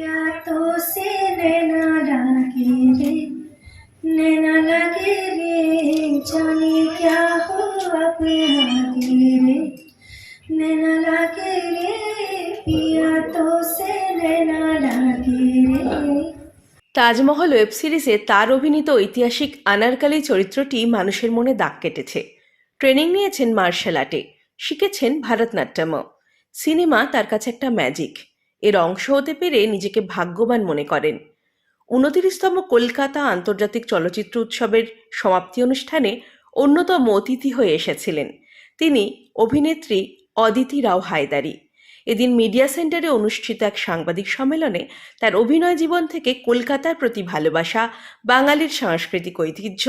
पिया तो से नैना लागे रे, नैना लागे रे, जाने क्या हो अब आगे रे, नैना लागे रे, पिया तो से नैना लागे रे। তাজমহল ওয়েব সিরিজে তার অভিনীত ঐতিহাসিক আনারকালি চরিত্রটি মানুষের মনে দাগ কেটেছে। ট্রেনিং নিয়েছেন মার্শাল আর্টে, শিখেছেন ভারতনাট্যমও। সিনেমা তার কাছে একটা ম্যাজিক। এর অংশ হতে পেরে নিজেকে ভাগ্যবান মনে করেন। 29তম কলকাতা আন্তর্জাতিক চলচ্চিত্র উৎসবের সমাপ্তি অনুষ্ঠানে অন্যতম অতিথি হয়ে এসেছিলেন তিনি অভিনেত্রী অদিতি রাও হায়দারি। এদিন মিডিয়া সেন্টারে অনুষ্ঠিত এক সাংবাদিক সম্মেলনে তার অভিনয় জীবন থেকে কলকাতার প্রতি ভালোবাসা, বাঙালির সাংস্কৃতিক ঐতিহ্য,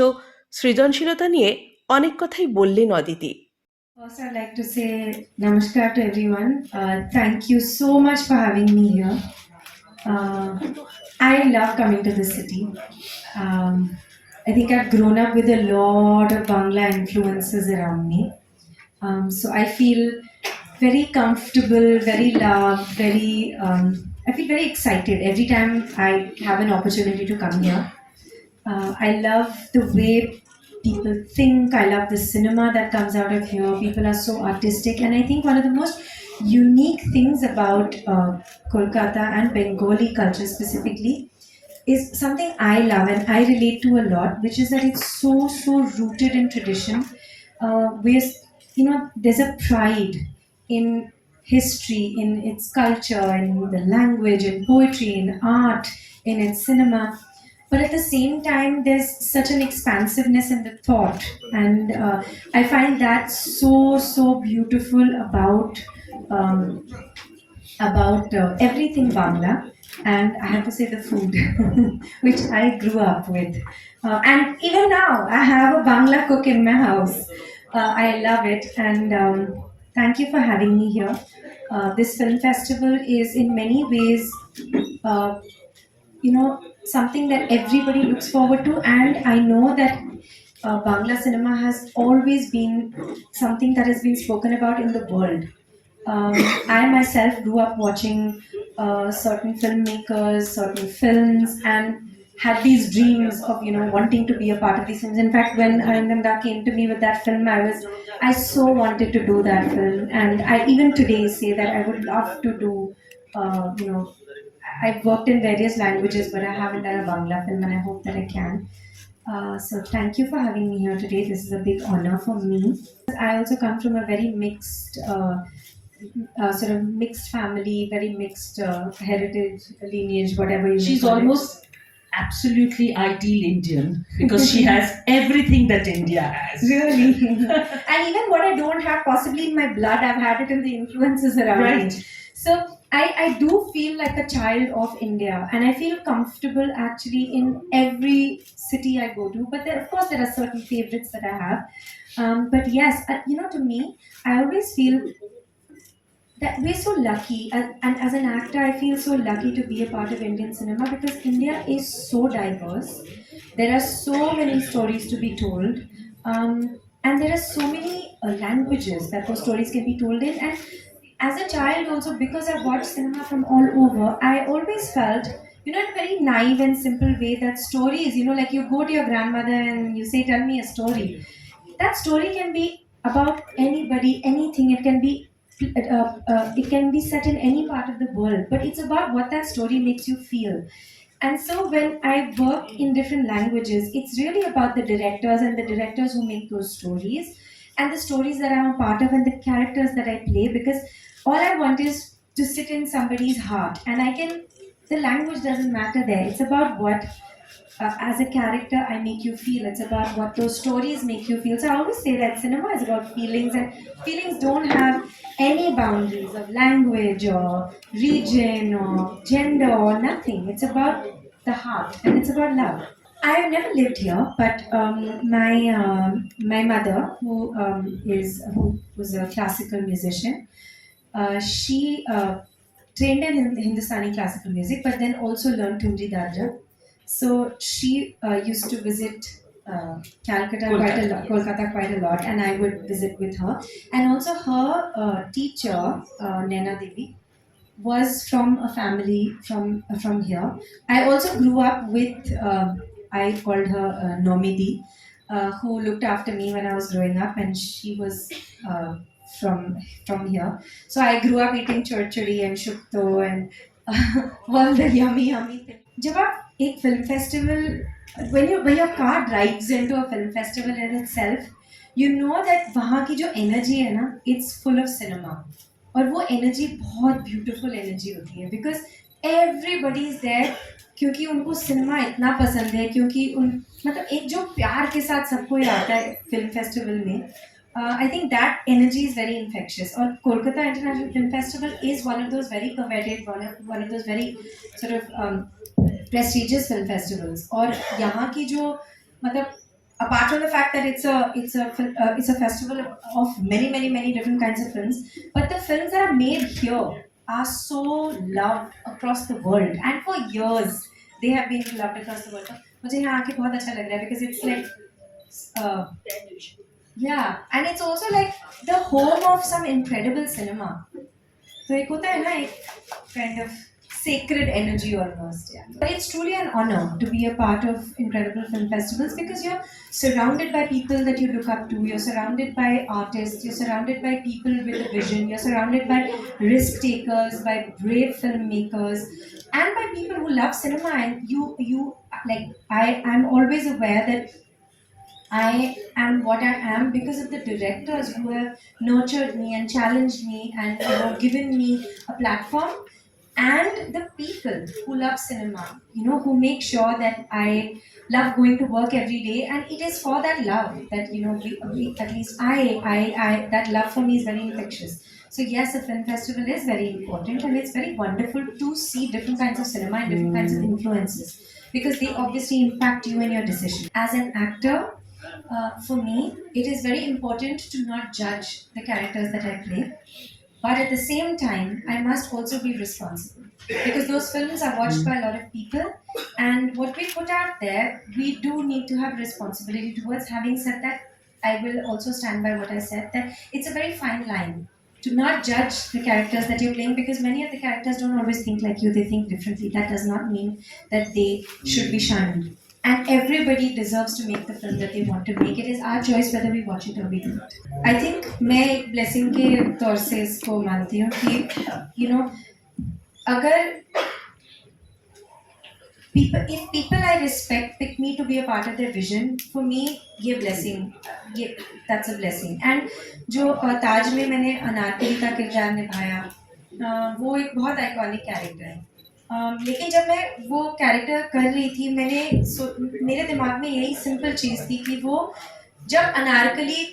সৃজনশীলতা নিয়ে অনেক কথাই বললেন Aditi. First, I'd like to say namaskar to everyone. Thank you so much for having me here. I love coming to this city. I think I've grown up with a lot of Bangla influences around me. So I feel very comfortable, very loved, I feel very excited every time I have an opportunity to come here. I love the way people think. I love the cinema that comes out of here. People are so artistic, and I think one of the most unique things about Kolkata and Bengali culture specifically is something I love and I relate to a lot, which is that it's so rooted in tradition. Where there's a pride in history, in its culture, in the language, in poetry, in art, in its cinema. But at the same time, there's such an expansiveness in the thought, and I find that so beautiful about everything Bangla. And I have to say the food, which I grew up with, and even now I have a Bangla cook in my house. I love it, and thank you for having me here. This film festival is in many ways, uh, something that everybody looks forward to, and I know that Bangla cinema has always been something that has been spoken about in the world. I myself grew up watching certain filmmakers, certain films, and had these dreams of wanting to be a part of these films. In fact, when Arindam came to me with that film, I so wanted to do that film, and I even today say that I would love to do. I've worked in various languages, but I haven't done a Bangla film, and I hope that I can. So thank you for having me here today. This is a big honor for me. I also come from a very mixed, sort of mixed family, very mixed heritage, lineage, whatever you may She's call it. almost absolutely ideal Indian because she has everything that India has. Really? And even what I don't have possibly in my blood, I've had it in the influences around me. Right. So I do feel like a child of India, and I feel comfortable actually in every city I go to. But of course there are certain favorites that I have. But yes, to me, I always feel that we're so lucky, and as an actor I feel so lucky to be a part of Indian cinema, because India is so diverse. There are so many stories to be told, and there are so many languages that those stories can be told in. And as a child also, because I've watched cinema from all over, I always felt, in a very naive and simple way, that stories, like you go to your grandmother and you say, tell me a story. That story can be about anybody, anything. It can be set in any part of the world, but it's about what that story makes you feel. And so when I work in different languages, it's really about the directors and the directors who make those stories, and the stories that I'm a part of, and the characters that I play, because all I want is to sit in somebody's heart, and the language doesn't matter there. It's about what, as a character, I make you feel. It's about what those stories make you feel. So I always say that cinema is about feelings, and feelings don't have any boundaries of language or region or gender or nothing. It's about the heart, and it's about love. I have never lived here, but my mother, who was a classical musician, she trained in Hindustani classical music, but then also learned Tunji Darja. So she used to visit Kolkata quite a lot, and I would visit with her. And also her teacher, Naina Devi, was from a family from here. I also grew up with I called her Nomidi, who looked after me when I was growing up, and she was uh, from from here. So I grew up eating churchuri and shukto and all the yummy things. जब आप एक film festival, when your car drives into a film festival in itself, you know that वहाँ की जो energy है ना, it's full of cinema. और वो एनर्जी बहुत ब्यूटीफुल एनर्जी होती है, बिकॉज एवरीबडी इज देयर, क्योंकि उनको सिनेमा इतना पसंद है, क्योंकि उन मतलब एक जो प्यार के साथ सबको आता है फिल्म फेस्टिवल में. I think that energy is very infectious. और Kolkata international film festival is one of those very coveted, one of those very sort of prestigious film festivals. और यहाँ की जो मतलब, apart from the fact that it's a festival of many different kinds of films, but the films that are made here are so loved across the world, and for years they have been loved across the world. मुझे यहाँ आके बहुत अच्छा लग रहा है, because it's like yeah, and it's also like the home of some incredible cinema. तो एक होता है ना एक kind of sacred energy almost, yeah. But it's truly an honor to be a part of incredible film festivals, because you're surrounded by people that you look up to, you're surrounded by artists, you're surrounded by people with a vision, you're surrounded by risk takers, by brave filmmakers, and by people who love cinema. And you like, I'm always aware that I am what I am because of the directors who have nurtured me and challenged me and given me a platform, and the people who love cinema, who make sure that I love going to work every day. And it is for that love that we, at least I that love for me is very infectious. So yes, a film festival is very important, and it's very wonderful to see different kinds of cinema and different kinds of influences, because they obviously impact you and your decision. As an actor, for me, it is very important to not judge the characters that I play. But at the same time, I must also be responsible, because those films are watched by a lot of people, and what we put out there, we do need to have responsibility towards. Having said that, I will also stand by what I said, that it's a very fine line to not judge the characters that you're playing, because many of the characters don't always think like you, they think differently. That does not mean that they should be shunned. And everybody deserves to make the film that they want to make. It is our choice whether we watch it or we don't. I think मैं एक blessing के तौर से इसको मानती हूँ कि अगर if people I respect pick me to be a part of their vision, for me ये blessing, that's a blessing. And जो ताज में मैंने अनारकली का किरदार निभाया, वो एक बहुत आइकॉनिक कैरेक्टर है. लेकिन जब मैं वो कैरेक्टर कर रही थी, मेरे दिमाग में यही सिंपल चीज़ थी कि वो जब अनारकली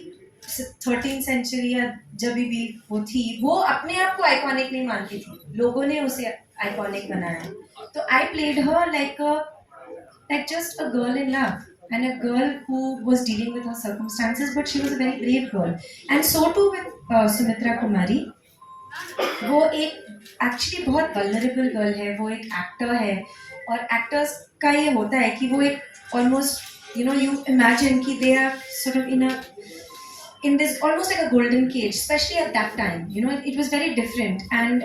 13th सेंचुरी या जब भी वो थी, वो अपने आप को आइकॉनिक नहीं मानती थी, लोगों ने उसे आइकॉनिक बनाया. तो I played her like just a girl in love, and a girl who was dealing with her circumstances, but she was a very brave girl. And so too with Sumitra Kumari. वो एक actually बहुत vulnerable girl है, वो एक actor है, और actors का ये होता है कि वो एक ऑलमोस्ट यू इमेजिन कि they are sort of in this almost like a golden cage, especially at that time. It was very different, and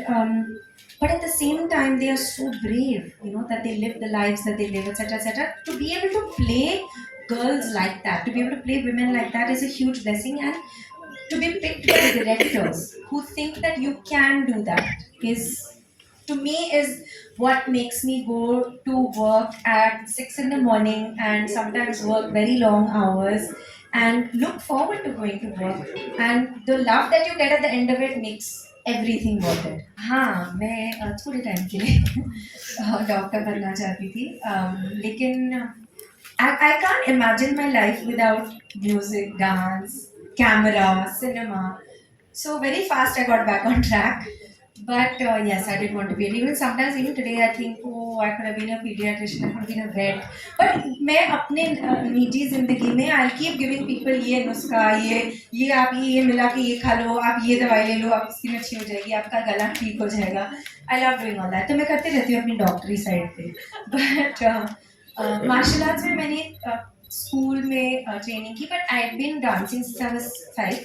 but at the same time they are so brave, that they live the lives that they live, etc. To be able to play girls like that, to be able to play women like that, is a huge blessing. And to be picked by directors who think that you can do that is, to me, is what makes me go to work at 6 in the morning and sometimes work very long hours and look forward to going to work. And the love that you get at the end of it makes everything worth it. हाँ, मैं थोड़े time के लिए doctor बनना चाहती थी, लेकिन I can't imagine my life without music, dance, camera, cinema. So very fast I got back on track. But yes, I did want to be. And even sometimes, even today, I think, oh, I could have been a pediatrician, I could have been a vet. But मैं अपने निजी जिंदगी में I'll keep giving people ये नुस्खा, ये आप ये मिला के ये खा लो, आप ये दवाई ले लो, आप स्किन अच्छी हो जाएगी, आपका गला ठीक हो जाएगा. I love doing all that. तो मैं करती रहती हूँ अपनी डॉक्टरी साइड पे. But मार्शल आर्ट्स में मैंने स्कूल में ट्रेनिंग की, but I had been dancing since I was 5,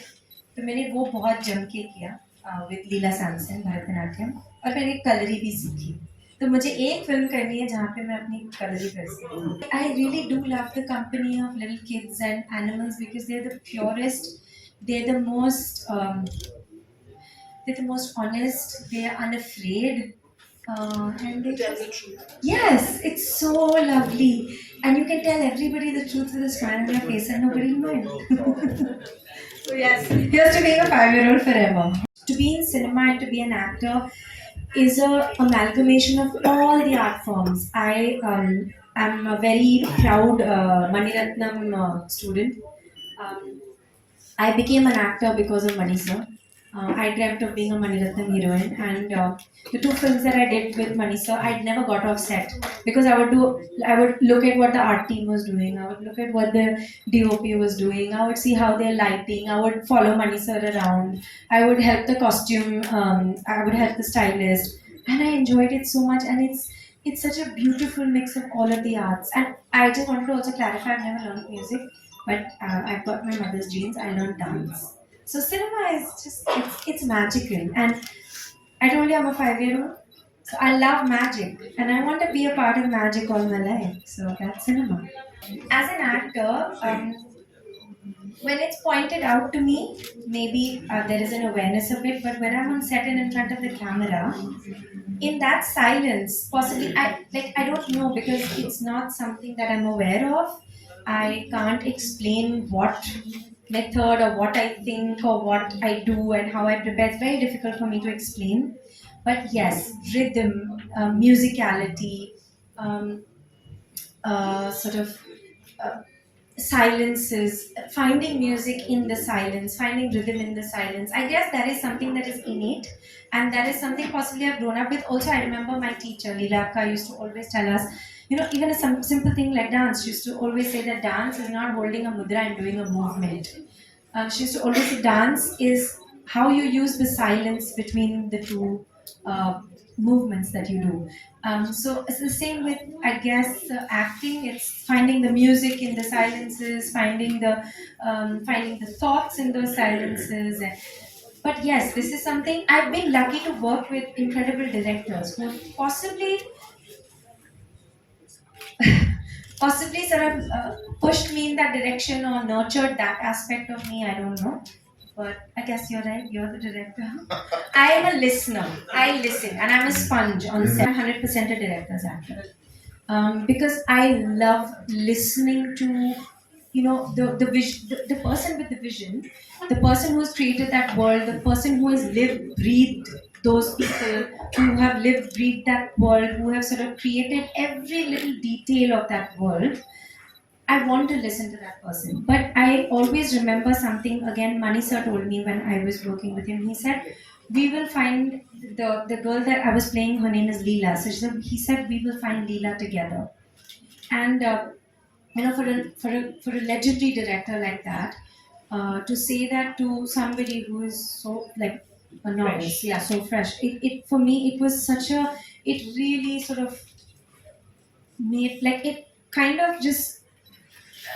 तो मैंने वो बहुत जम के किया. with Leela Samson, भरतनाट्यम, और मैंने कलरी भी सीखी. तो मुझे एक फिल्म करनी है जहाँ पे मैं अपनी कलरी कर सकूँ. I really do love the company of little kids and animals because they're the purest, they're the most honest, they are unafraid, and they tell the truth. Yes, it's so lovely, and you can tell everybody the truth with a smile on your face, and nobody will mind. So yes, here's to being a 5-year-old forever. To be in cinema and to be an actor is a amalgamation of all the art forms. I am a very proud Maniratnam student. Um, I became an actor because of Mani sir. I dreamt of being a Maniratnam heroine, and the two films that I did with Mani sir, I'd never got off set because I would look at what the art team was doing, I would look at what the DOP was doing, I would see how they're lighting, I would follow Mani sir around, I would help the costume, I would help the stylist, and I enjoyed it so much, and it's such a beautiful mix of all of the arts. And I just wanted to also clarify, I've never learned music, but I've got my mother's genes. I learned dance. So cinema is just it's magical. And I told you I'm a 5-year-old, so I love magic, and I want to be a part of magic all my life. So that's cinema. As an actor, when it's pointed out to me, maybe there is an awareness of it. But when I'm on set and in front of the camera, in that silence, possibly I don't know because it's not something that I'm aware of. I can't explain what method or what I think or what I do and how I prepare. It's very difficult for me to explain. But yes, rhythm, musicality, sort of silences, finding music in the silence, finding rhythm in the silence. I guess that is something that is innate, and that is something possibly I've grown up with. Also, I remember my teacher, Leela used to always tell us, even a simple thing like dance, she used to always say that dance is not holding a mudra and doing a movement. She used to always say dance is how you use the silence between the two movements that you do. So it's the same with, I guess, acting. It's finding the music in the silences, finding the thoughts in those silences. But yes, this is something I've been lucky to work with incredible directors who possibly sort of pushed me in that direction or nurtured that aspect of me. I don't know. But I guess you're right, you're the director. I am a listener. I listen, and I'm a sponge on set. I'm 100% a director's actor. Because I love listening to, the vision, the person with the vision, the person who's created that world, the person who has lived, breathed those people, who have lived, breathed that world, who have sort of created every little detail of that world. I want to listen to that person. But I always remember something, again, Mani sir told me when I was working with him. He said, we will find the girl that I was playing, her name is Leela. So he said, we will find Leela together. And, for a legendary director like that, to say that to somebody who is so, like, a novice, so fresh. It for me, it was it really sort of made, like, it kind of just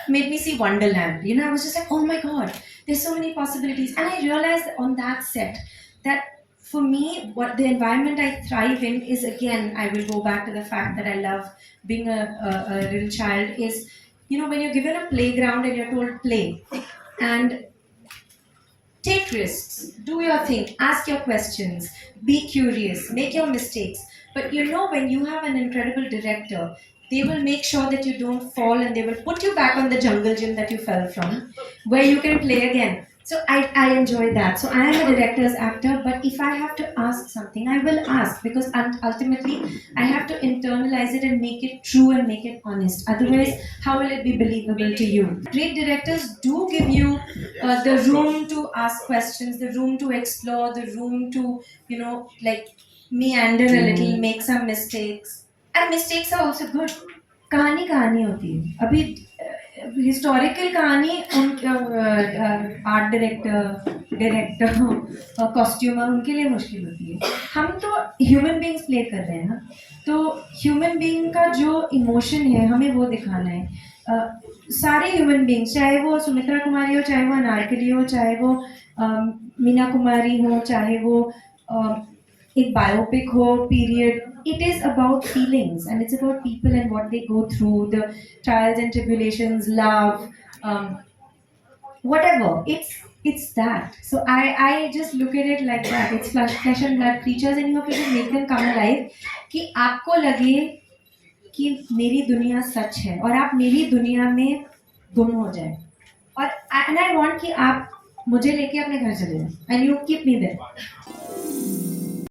made me see Wonderland. I was just like, oh my god, there's so many possibilities. And I realized on that set that for me, what the environment I thrive in is, again, I will go back to the fact that I love being a little child, is, when you're given a playground and you're told play and take risks, do your thing, ask your questions, be curious, make your mistakes. But when you have an incredible director, they will make sure that you don't fall, and they will put you back on the jungle gym that you fell from, where you can play again. So I enjoy that. So I am a director's actor, but if I have to ask something, I will ask, because ultimately I have to internalize it and make it true and make it honest. Otherwise, how will it be believable to you? Great directors do give you the room to ask questions, the room to explore, the room to, like, meander a little, make some mistakes. And mistakes are also good. कहानी होती है. अभी historical कहानी art director कॉस्ट्यूमर उनके लिए मुश्किल होती है. हम तो ह्यूमन बीइंग्स प्ले कर रहे हैं ना, तो ह्यूमन बीइंग का जो इमोशन है हमें वो दिखाना है. सारे ह्यूमन बींग्स, चाहे वो सुमित्रा कुमारी हो, चाहे वो अनारकली हो, चाहे वो मीना कुमारी हो, चाहे वो एक बायोपिक हो, period, it is about feelings and it's about people and what they go through, the trials and tribulations, love, um, whatever. It's that. So I just look at it like that. It's flesh and blood creatures and you have to just make them come alive कि आपको लगे कि मेरी दुनिया सच है और आप मेरी दुनिया में गुम हो जाए, और एंड आई वांट कि आप मुझे लेके अपने घर चले जाएं and you keep me there.